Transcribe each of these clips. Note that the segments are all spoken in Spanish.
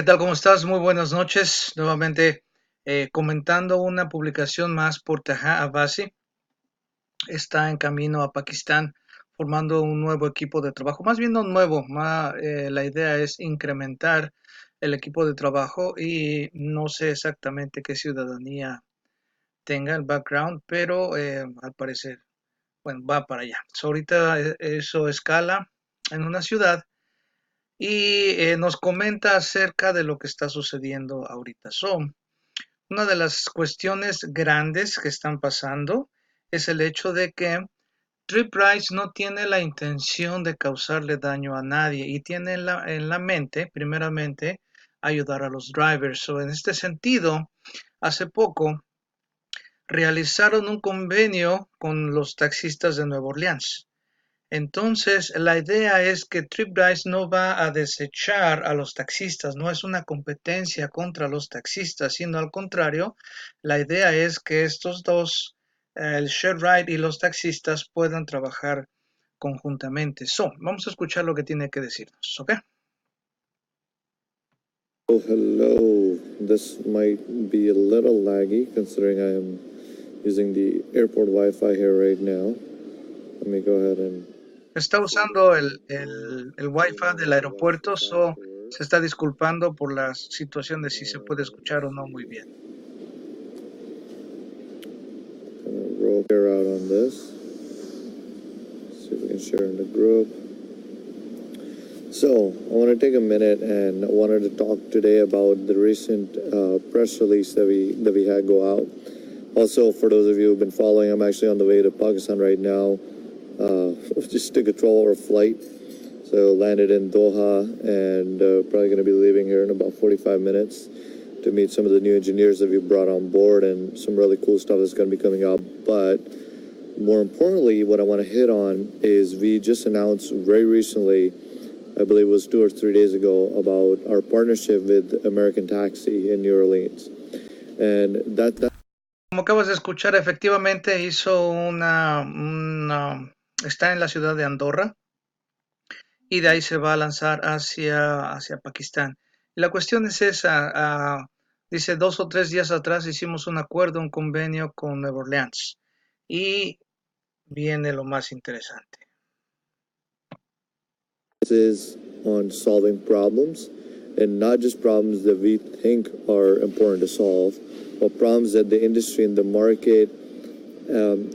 Tal? ¿Cómo estás? Muy buenas noches. Nuevamente comentando una publicación más por Taha Abassi. Está en camino a Pakistán formando un nuevo equipo de trabajo. Más bien no nuevo, la idea es incrementar el equipo de trabajo y no sé exactamente qué ciudadanía tenga el background, pero al parecer, bueno, va para allá. Ahorita eso escala en una ciudad y nos comenta acerca de lo que está sucediendo ahorita. Una de las cuestiones grandes que están pasando es el hecho de que Tryprides no tiene la intención de causarle daño a nadie y tiene en la mente, primeramente, ayudar a los drivers. En este sentido, hace poco realizaron un convenio con los taxistas de Nueva Orleans. Entonces, la idea es que Tryprides no va a desechar a los taxistas, no es una competencia contra los taxistas, sino al contrario, la idea es que estos dos, el share ride y los taxistas, puedan trabajar conjuntamente. Vamos a escuchar lo que tiene que decirnos, ¿ok? Oh, hello. This might be a little laggy considering I am using the airport Wi-Fi here right now. Let me go ahead and Está usando el Wi-Fi del aeropuerto, se está disculpando por la situación de si se puede escuchar o no muy bien. roll here out on this. See if we can share in the group. So, I want to take a minute and I wanted to talk today about the recent press release that we had go out. Also, for those of you who've been following, I'm actually on the way to Pakistan right now. Just took a 12-hour flight, so landed in Doha and probably going to be leaving here in about 45 minutes to meet some of the new engineers that we brought on board and some really cool stuff that's going to be coming up. But more importantly, what I want to hit on is we just announced very recently, I believe it was 2 or 3 days ago, about our partnership with American Taxi in New Orleans. And that Como acabas de escuchar, efectivamente hizo está en la ciudad de Andorra y de ahí se va a lanzar hacia Pakistán. Y la cuestión es esa, dice 2 o 3 días atrás hicimos un acuerdo, un convenio con Nueva Orleans y viene lo más interesante. is on solving problems, and not just problems that we think are important to solve, but problems that the industry and the market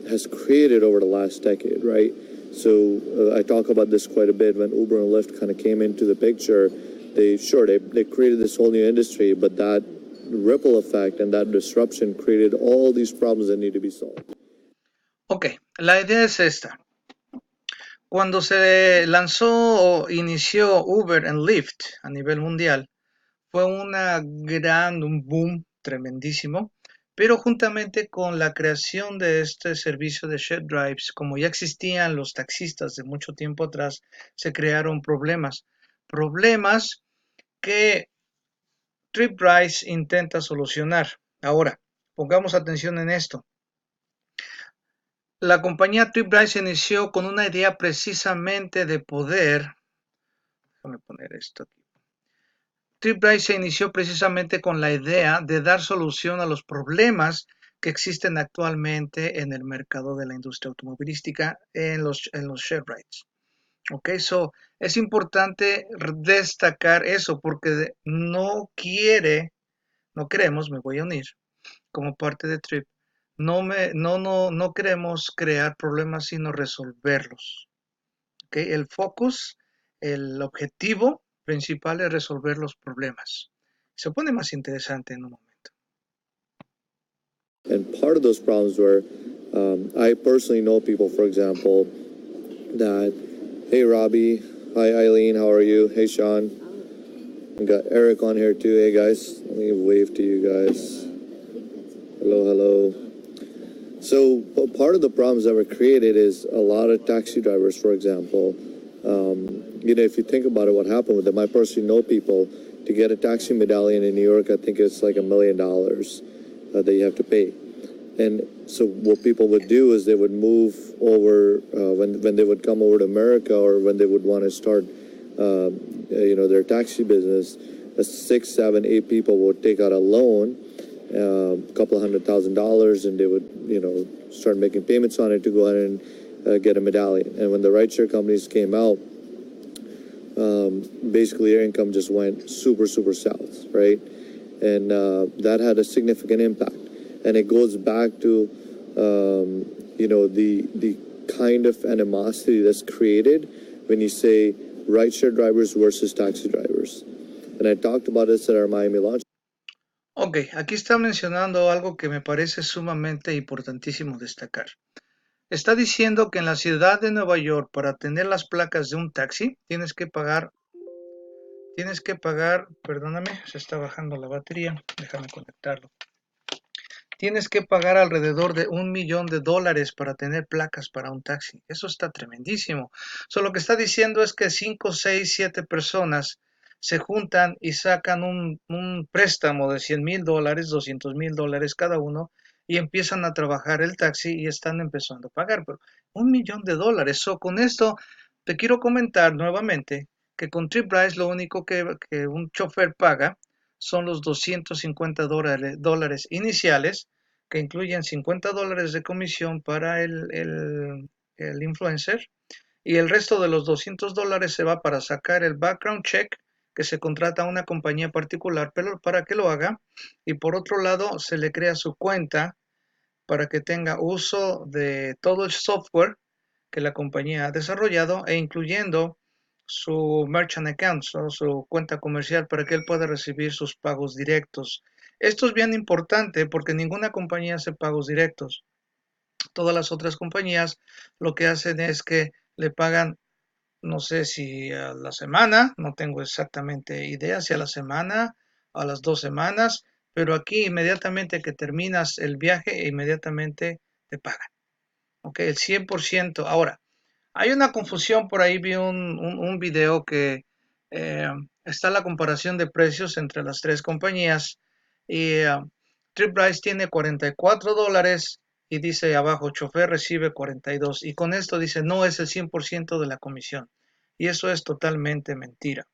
has created over the last decade, right? So I talk about this quite a bit. When Uber and Lyft kind of came into the picture, they created this whole new industry, but that ripple effect and that disruption created all these problems that need to be solved. Ok, la idea es esta. Cuando se lanzó o inició Uber and Lyft a nivel mundial, fue un boom tremendísimo, pero juntamente con la creación de este servicio de share drives, como ya existían los taxistas de mucho tiempo atrás, se crearon problemas que Tryprides intenta solucionar. Ahora, pongamos atención en esto. La compañía Tryprides inició con una idea precisamente de poder, déjame poner esto aquí. Tryprides se inició precisamente con la idea de dar solución a los problemas que existen actualmente en el mercado de la industria automovilística en los share rides. Ok, es importante destacar eso porque no queremos, me voy a unir como parte de Trip, no queremos crear problemas sino resolverlos. Ok, el focus, el objetivo principal es resolver los problemas. Se pone más interesante en un momento. And part of those problems were, I personally know people, for example, that, hey, Robbie, hi, Eileen, how are you? Hey, Sean. We got Eric on here too. Hey, guys. Let me wave to you guys. Hello, hello. So part of the problems that were created is a lot of taxi drivers, for example, if you think about it, what happened with them, I personally know people, to get a taxi medallion in New York, I think it's like $1 million that you have to pay. And so what people would do is they would move over when they would come over to America, or when they would want to start, their taxi business, 6, 7, 8 people would take out a loan, a couple of $100,000, and they would, start making payments on it to go ahead and get a medallion. And when the rideshare companies came out, basically their income just went super, super south, right? And that had a significant impact. And it goes back to, the kind of animosity that's created when you say rideshare drivers versus taxi drivers. And I talked about this at our Miami launch. Ok, aquí está mencionando algo que me parece sumamente importantísimo destacar. Está diciendo que en la ciudad de Nueva York, para tener las placas de un taxi, tienes que pagar, perdóname, se está bajando la batería, déjame conectarlo. Tienes que pagar alrededor de $1,000,000 para tener placas para un taxi. Eso está tremendísimo. Lo que está diciendo es que 5, 6, 7 personas se juntan y sacan un préstamo de $100,000, $200,000 cada uno y empiezan a trabajar el taxi y están empezando a pagar. Pero $1,000,000. Con esto te quiero comentar nuevamente que con Tryprides lo único que un chofer paga son los $250 iniciales, que incluyen $50 de comisión para el influencer, y el resto de los $200 se va para sacar el background check, que se contrata a una compañía particular para que lo haga, y por otro lado se le crea su cuenta para que tenga uso de todo el software que la compañía ha desarrollado, e incluyendo su merchant account, o su cuenta comercial, para que él pueda recibir sus pagos directos. Esto es bien importante porque ninguna compañía hace pagos directos. Todas las otras compañías lo que hacen es que le pagan, no sé si a la semana, no tengo exactamente idea si a la semana, a las 2 semanas, pero aquí inmediatamente que terminas el viaje, inmediatamente te pagan. Ok, el 100%. Ahora, hay una confusión por ahí, vi un video que eh, está la comparación de precios entre las tres compañías, y Tryprides tiene $44 y dice abajo, chofer recibe 42, y con esto dice no es el 100% de la comisión, y eso es totalmente mentira.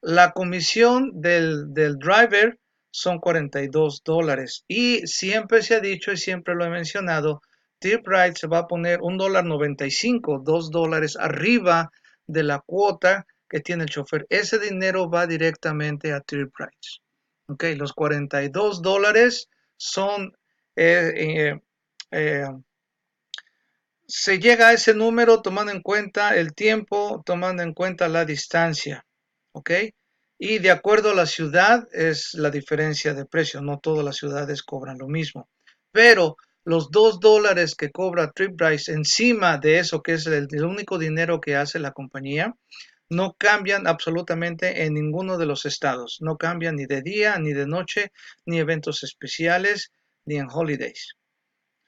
La comisión del driver son $42, y siempre se ha dicho y siempre lo he mencionado, Tryprides se va a poner $1.95, $2 arriba de la cuota que tiene el chofer. Ese dinero va directamente a Tryprides. Ok, los $42 son, eh, eh, eh, se llega a ese número tomando en cuenta el tiempo, tomando en cuenta la distancia, ¿ok? Y de acuerdo a la ciudad es la diferencia de precio, no todas las ciudades cobran lo mismo. Pero los $2 que cobra Tryprides encima de eso, que es el único dinero que hace la compañía, no cambian absolutamente en ninguno de los estados. No cambian ni de día, ni de noche, ni eventos especiales, ni en holidays.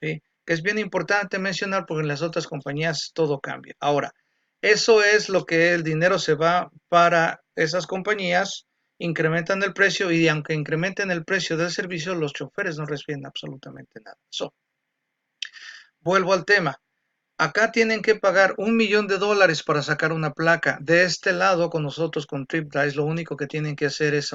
¿Sí? Que es bien importante mencionar porque en las otras compañías todo cambia. Ahora, eso es lo que el dinero se va para esas compañías, incrementan el precio, y aunque incrementen el precio del servicio, los choferes no reciben absolutamente nada. Vuelvo al tema. Acá tienen que pagar $1,000,000 para sacar una placa. De este lado, con nosotros, con Tryprides, lo único que tienen que hacer es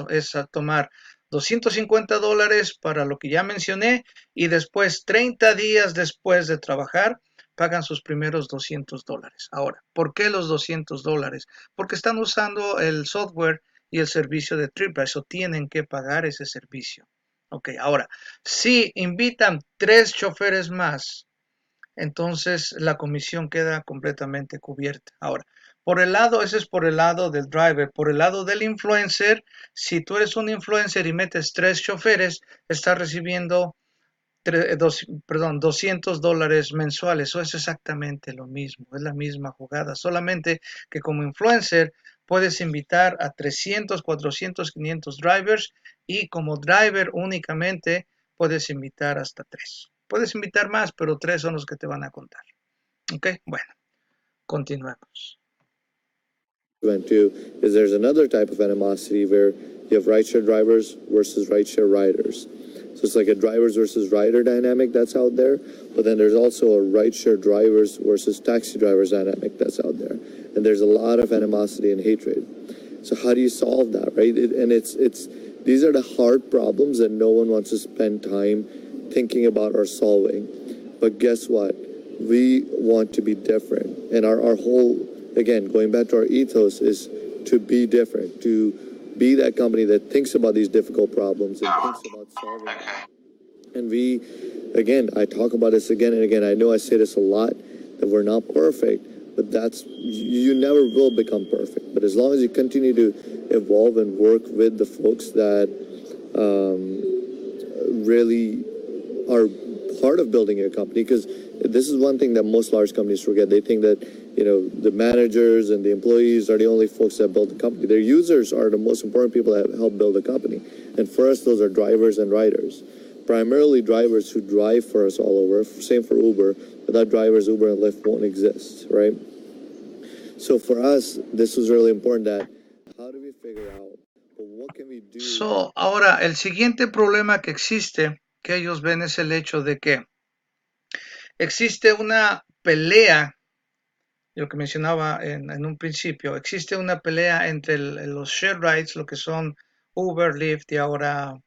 tomar $250 para lo que ya mencioné, y después, 30 días después de trabajar, pagan sus primeros $200. Ahora, ¿por qué los $200? Porque están usando el software y el servicio de Tryprides, o tienen que pagar ese servicio. Ok, ahora, si invitan 3 choferes más, entonces la comisión queda completamente cubierta. Ahora, ese es por el lado del driver. Por el lado del influencer, si tú eres un influencer y metes 3 choferes, estás recibiendo $200 mensuales. Eso es exactamente lo mismo, es la misma jugada, solamente que como influencer puedes invitar a 300, 400, 500 drivers, y como driver únicamente puedes invitar hasta 3. Puedes invitar más, pero 3 son los que te van a contar. Ok, bueno, continuemos. Went to is there's another type of animosity where you have rideshare drivers versus rideshare riders. So it's like a drivers versus rider dynamic that's out there, but then there's also a rideshare drivers versus taxi drivers dynamic that's out there. And there's a lot of animosity and hatred. So how do you solve that, right? These are the hard problems that no one wants to spend time thinking about or solving. But guess what? We want to be different. And our whole, again, going back to our ethos, is to be different, to be that company that thinks about these difficult problems and thinks about solving them. And we, again, I talk about this again and again. I know I say this a lot, that we're not perfect, but you never will become perfect. But as long as you continue to evolve and work with the folks that really are part of building your company, because this is one thing that most large companies forget. They think that, the managers and the employees are the only folks that build the company. Their users are the most important people that help build the company. And for us, those are drivers and riders. Primarily drivers who drive for us all over. Same for Uber. Without drivers, Uber and Lyft won't exist, right? So for us, this was really important, that how do we figure out, well, what can we do? So, ahora, el siguiente problema que existe, que ellos ven, es el hecho de que existe una pelea, lo que mencionaba en un principio, existe una pelea entre los share rides, lo que son Uber, Lyft y ahora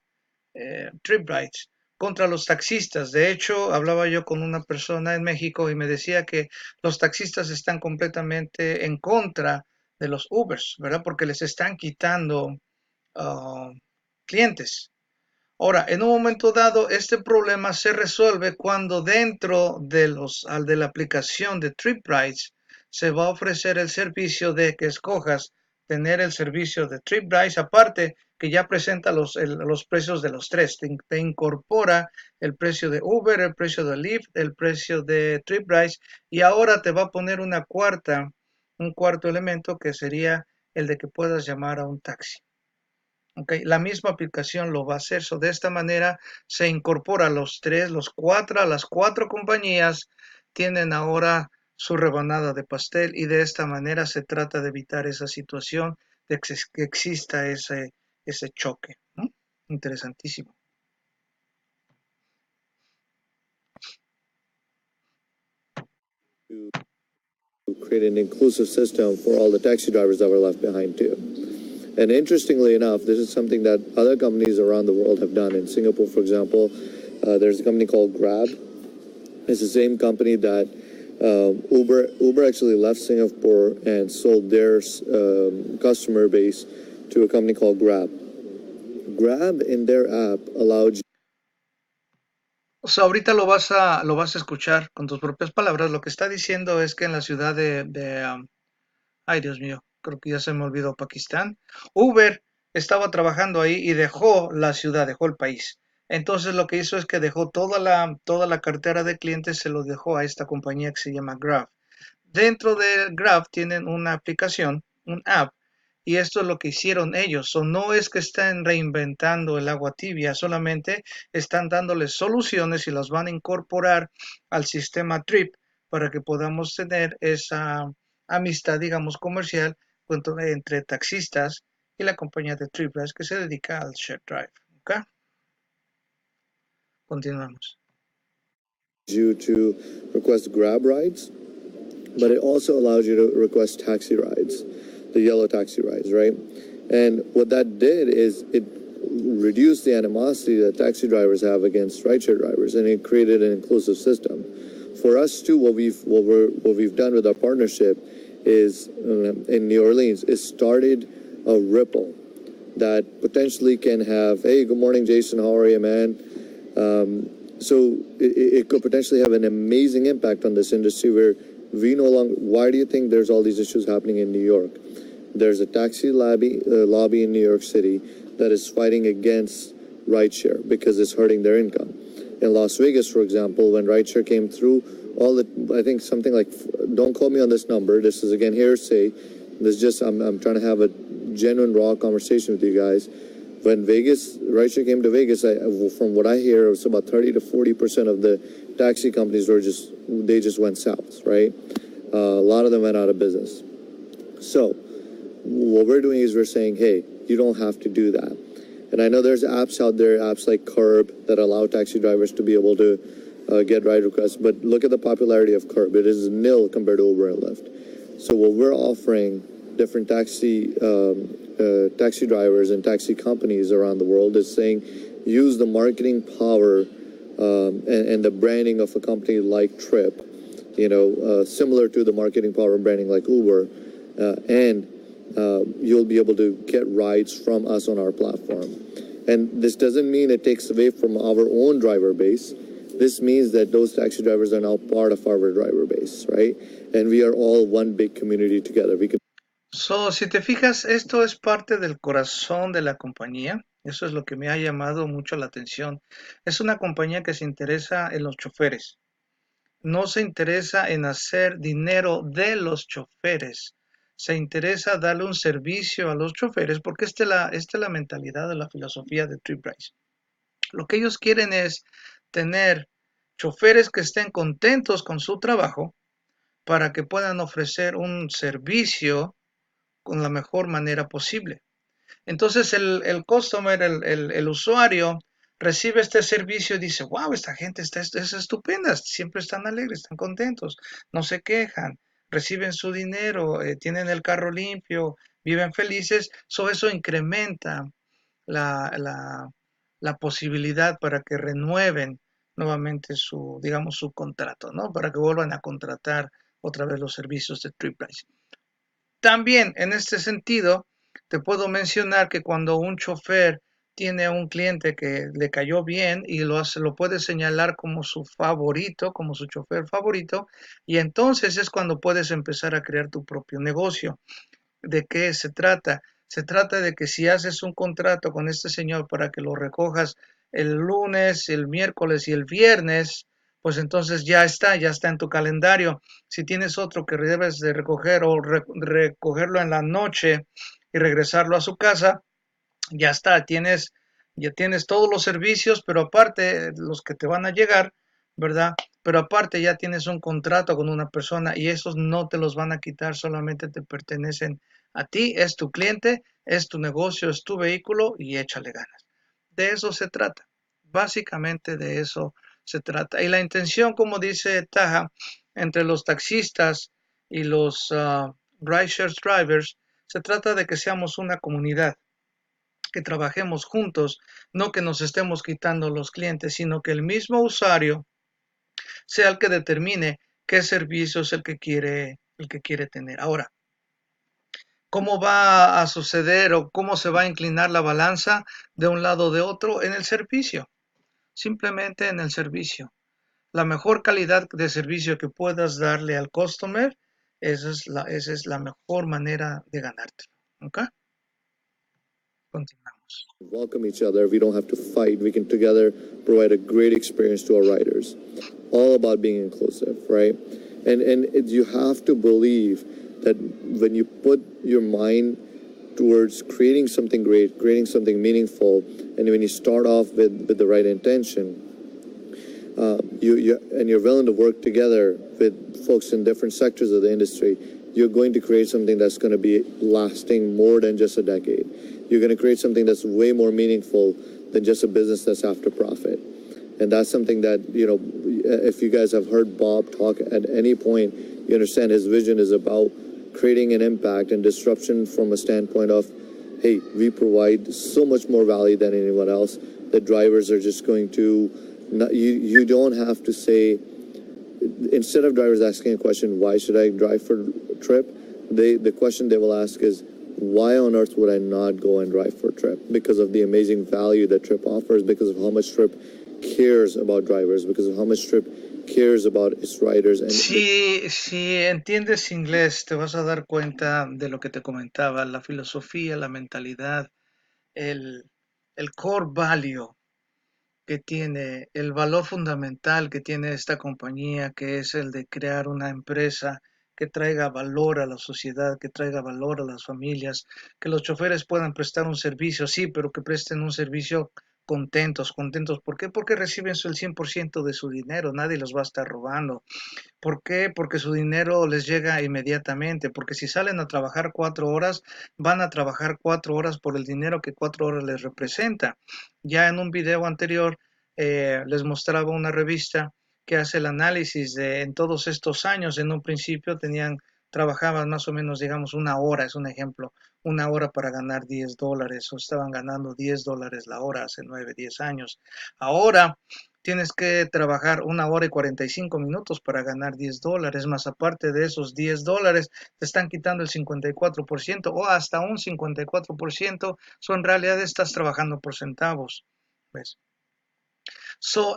Tryprides, contra los taxistas. De hecho, hablaba yo con una persona en México y me decía que los taxistas están completamente en contra de los Ubers, ¿verdad? Porque les están quitando ah, clientes. Ahora, en un momento dado, este problema se resuelve cuando dentro de la aplicación de Tryprides se va a ofrecer el servicio de que escojas tener el servicio de Tryprides, aparte que ya presenta los precios de los tres. Te incorpora el precio de Uber, el precio de Lyft, el precio de Tryprides, y ahora te va a poner un cuarto elemento, que sería el de que puedas llamar a un taxi. Okay, la misma aplicación lo va a hacer. De esta manera se incorpora las cuatro compañías tienen ahora su rebanada de pastel, y de esta manera se trata de evitar esa situación de que exista ese choque, ¿no? Interesantísimo. To create an inclusive system for all the taxi drivers that were left behind too. And interestingly enough, this is something that other companies around the world have done. In Singapore, for example, there's a company called Grab. It's the same company that Uber actually left Singapore and sold their customer base to a company called Grab. Grab in their app allowed you. O sea, ahorita lo vas a escuchar con tus propias palabras. Lo que está diciendo es que en la ciudad ay, Dios mío, creo que ya se me olvidó, Pakistán, Uber estaba trabajando ahí y dejó la ciudad, dejó el país. Entonces lo que hizo es que dejó toda la cartera de clientes, se los dejó a esta compañía que se llama Grab. Dentro de Grab tienen una aplicación, un app, y esto es lo que hicieron ellos. No es que estén reinventando el agua tibia, solamente están dándoles soluciones y las van a incorporar al sistema Trip para que podamos tener esa amistad, digamos, comercial entre taxistas y la compañía de Tryprides que se dedica al share drive. ¿Ok? Continuamos. You to request Grab rides, but it also allows you to request taxi rides, the yellow taxi rides, right? And what that did is it reduced the animosity that taxi drivers have against rideshare drivers, and it created an inclusive system. For us too, what we've done with our partnership is in New Orleans is started a ripple that potentially can have, hey, good morning, Jason, how are you, man? So it could potentially have an amazing impact on this industry where we no longer, why do you think there's all these issues happening in New York? There's a taxi lobby in New York City that is fighting against rideshare because it's hurting their income. In Las Vegas, for example, when rideshare came through, I think something like, don't quote me on this number, this is again hearsay, I'm trying to have a genuine raw conversation with you guys. When rideshare came to Vegas, from what I hear, it was about 30 to 40% of the taxi companies they just went south, right? A lot of them went out of business. So what we're doing is we're saying, hey, you don't have to do that. And I know there's apps out there, apps like Curb, that allow taxi drivers to be able to get ride requests. But look at the popularity of Curb. It is nil compared to Uber and Lyft. So what we're offering different taxi drivers and taxi companies around the world is saying use the marketing power and the branding of a company like Trip, similar to the marketing power and branding like Uber, and you'll be able to get rides from us on our platform. And this doesn't mean it takes away from our own driver base. This means that those taxi drivers are now part of our driver base, right? And we are all one big community together. We can. So, si te fijas, esto es parte del corazón de la compañía. Eso es lo que me ha llamado mucho la atención. Es una compañía que se interesa en los choferes. No se interesa en hacer dinero de los choferes. Se interesa darle un servicio a los choferes porque esta es la mentalidad de la filosofía de Tryprides. Lo que ellos quieren es tener choferes que estén contentos con su trabajo para que puedan ofrecer un servicio con la mejor manera posible. Entonces el customer, el usuario, recibe este servicio y dice, wow, esta gente es estupenda, siempre están alegres, están contentos, no se quejan, reciben su dinero, tienen el carro limpio, viven felices. Eso incrementa la, la, la posibilidad para que renueven nuevamente digamos, su contrato, ¿no? Para que vuelvan a contratar otra vez los servicios de Tryprides. También en este sentido, te puedo mencionar que cuando un chofer tiene a un cliente que le cayó bien y lo puede señalar como su favorito, como su chofer favorito, y entonces es cuando puedes empezar a crear tu propio negocio. ¿De qué se trata? Se trata de que si haces un contrato con este señor para que lo recojas el lunes, el miércoles y el viernes, pues entonces ya está en tu calendario. Si tienes otro que debes de recoger o recogerlo en la noche y regresarlo a su casa, ya está, ya tienes todos los servicios, pero aparte los que te van a llegar, ¿verdad? Pero aparte ya tienes un contrato con una persona y esos no te los van a quitar, solamente te pertenecen a ti, es tu cliente, es tu negocio, es tu vehículo y échale ganas. De eso se trata, básicamente de eso se trata. Y la intención, como dice Taha, entre los taxistas y los rideshare drivers, se trata de que seamos una comunidad, que trabajemos juntos, no que nos estemos quitando los clientes, sino que el mismo usuario sea el que determine qué servicio es el que quiere tener. Ahora, ¿cómo va a suceder o cómo se va a inclinar la balanza de un lado o de otro? En el servicio, simplemente en el servicio. La mejor calidad de servicio que puedas darle al customer, esa es la mejor manera de ganarte. ¿Ok? Continuamos. Welcome each other. We don't have to fight. We can together provide a great experience to our riders. All about being inclusive, right? And you have to believe that when you put your mind towards creating something great, creating something meaningful, and when you start off with the right intention, you're willing to work together with folks in different sectors of the industry, you're going to create something that's going to be lasting more than just a decade. You're going to create something that's way more meaningful than just a business that's after profit. And that's something that, if you guys have heard Bob talk at any point, you understand his vision is about creating an impact and disruption from a standpoint of, hey, we provide so much more value than anyone else. The drivers are just going to, you don't have to say, instead of drivers asking a question, why should I drive for Trip? The question they will ask is, why on earth would I not go and drive for Trip? Because of the amazing value that Trip offers, because of how much Trip cares about drivers, because of how much Trip cares about its riders. And si entiendes inglés, te vas a dar cuenta de lo que te comentaba, la filosofía, la mentalidad, el, el core value que tiene, el valor fundamental que tiene esta compañía, que es el de crear una empresa que traiga valor a la sociedad, que traiga valor a las familias, que los choferes puedan prestar un servicio, sí, pero que presten un servicio contentos, contentos. ¿Por qué? Porque reciben el 100% de su dinero, nadie los va a estar robando. ¿Por qué? Porque su dinero les llega inmediatamente, porque si salen a trabajar 4 horas, van a trabajar 4 horas por el dinero que 4 horas les representa. Ya en un video anterior les mostraba una revista que hace el análisis de en todos estos años. En un principio tenían trabajaban más o menos, digamos, una hora, es un ejemplo, una hora para ganar $10, o estaban ganando $10 la hora hace 9, 10 años. Ahora tienes que trabajar una hora y 45 minutos para ganar $10, más aparte de esos $10, te están quitando el 54% o hasta un 54%, en realidad estás trabajando por centavos. ¿Ves?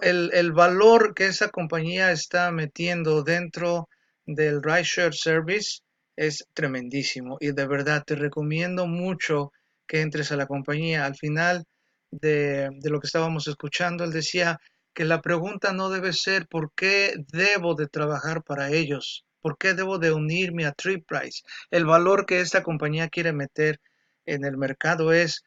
El valor que esa compañía está metiendo dentro del rideshare service es tremendísimo y de verdad te recomiendo mucho que entres a la compañía. Al final de lo que estábamos escuchando, él decía que la pregunta no debe ser ¿por qué debo de trabajar para ellos? ¿Por qué debo de unirme a Tryprides? El valor que esta compañía quiere meter en el mercado es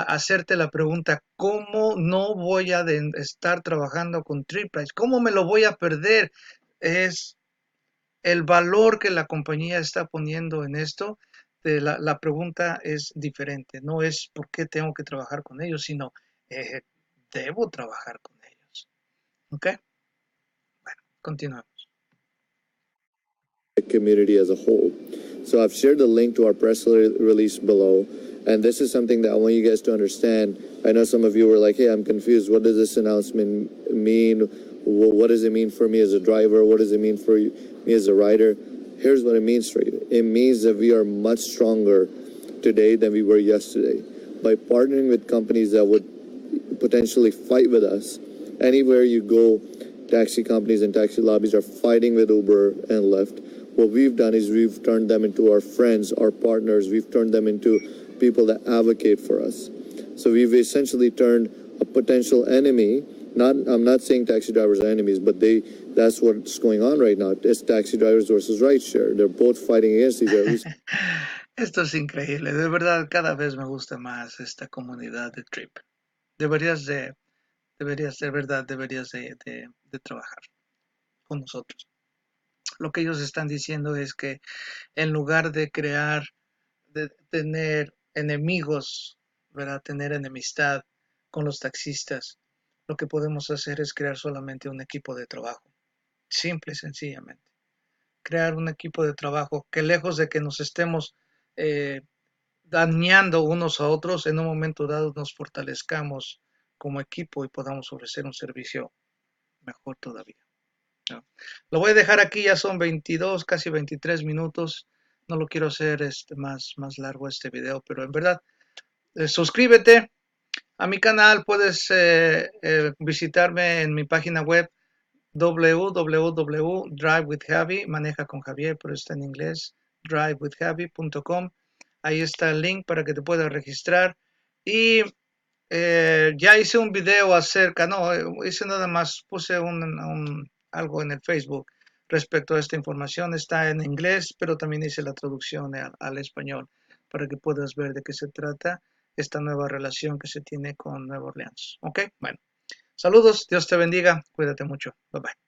hacerte la pregunta, ¿cómo no voy a estar trabajando con Tryprides? ¿Cómo me lo voy a perder? Es el valor que la compañía está poniendo en esto. La pregunta es diferente, no es por qué tengo que trabajar con ellos, sino eh, debo trabajar con ellos. ¿Ok? Bueno, continuamos. Community as a whole. So I've shared the link to our press release below, and this is something that I want you guys to understand. I know some of you were like, hey, I'm confused. What does this announcement mean? What does it mean for me as a driver? What does it mean for me as a rider? Here's what it means for you. It means that we are much stronger today than we were yesterday. By partnering with companies that would potentially fight with us, anywhere you go, taxi companies and taxi lobbies are fighting with Uber and Lyft. What we've done is we've turned them into our friends, our partners. We've turned them into people that advocate for us. So we've essentially turned a potential enemy. I'm not saying taxi drivers are enemies, but that's what's going on right now. It's taxi drivers versus rideshare. They're both fighting against each other. Esto es increíble, de verdad cada vez me gusta más esta comunidad de Trip. Deberías de, deberías de verdad, deberías de trabajar con nosotros. Lo que ellos están diciendo es que en lugar de crear, de tener enemigos, ¿verdad? Tener enemistad con los taxistas, lo que podemos hacer es crear solamente un equipo de trabajo, simple y sencillamente. Crear un equipo de trabajo que lejos de que nos estemos eh, dañando unos a otros, en un momento dado nos fortalezcamos como equipo y podamos ofrecer un servicio mejor todavía. ¿No? Lo voy a dejar aquí, ya son 22, casi 23 minutos. No lo quiero hacer más largo este video, pero en verdad, suscríbete a mi canal. Puedes visitarme en mi página web www.drivewithjavi, maneja con Javier, pero está en inglés, drivewithjavi.com. Ahí está el link para que te puedas registrar. Y ya hice un video acerca, no, hice nada más, puse algo en el Facebook respecto a esta información. Está en inglés, pero también hice la traducción al español para que puedas ver de qué se trata esta nueva relación que se tiene con Nueva Orleans. ¿Ok? Bueno, saludos, Dios te bendiga, cuídate mucho, bye bye.